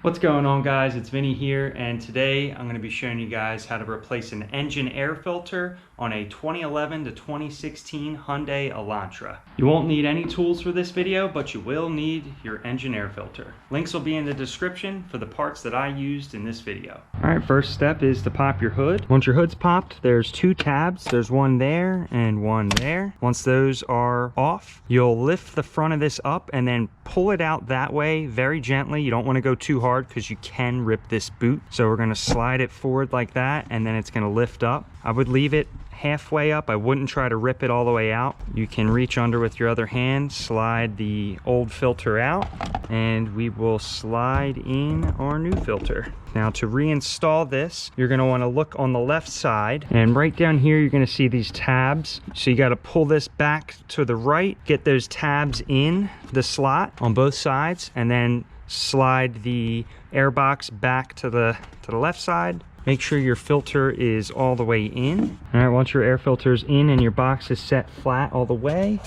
What's going on, guys? It's Vinnie here, and today I'm going to be showing you guys how to replace an engine air filter on a 2011 to 2016 Hyundai Elantra. You won't need any tools for this video, but you will need your engine air filter. Links will be in the description for the parts that I used in this video. Alright, first step is to pop your hood. Once your hood's popped, there's two tabs. There's one there and one there. Once those are off, you'll lift the front of this up and then pull it out that way very gently. You don't want to go too hard because you can rip this boot. So we're going to slide it forward like that, and then it's going to lift up. I would leave it halfway up. I wouldn't try to rip it all the way out. You can reach under with your other hand, slide the old filter out, and we will slide in our new filter. Now to reinstall this, you're going to want to look on the left side, and right down here you're going to see these tabs. So you got to pull this back to the right, get those tabs in the slot on both sides, and then slide the air box back to the left side. Make sure your filter is all the way in. All right, once your air filter is in and your box is set flat all the way,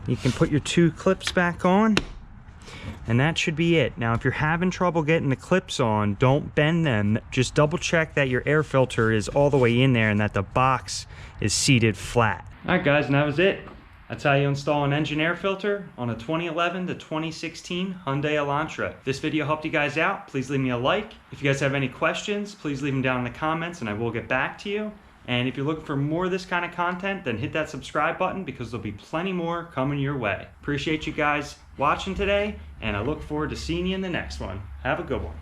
you can put your two clips back on, and that should be it. Now, if you're having trouble getting the clips on, don't bend them. Just double check that your air filter is all the way in there and that the box is seated flat. All right, guys, and that was it. That's how you install an engine air filter on a 2011 to 2016 Hyundai Elantra. If this video helped you guys out, please leave me a like. If you guys have any questions, please leave them down in the comments and I will get back to you. And if you're looking for more of this kind of content, then hit that subscribe button because there'll be plenty more coming your way. Appreciate you guys watching today, and I look forward to seeing you in the next one. Have a good one.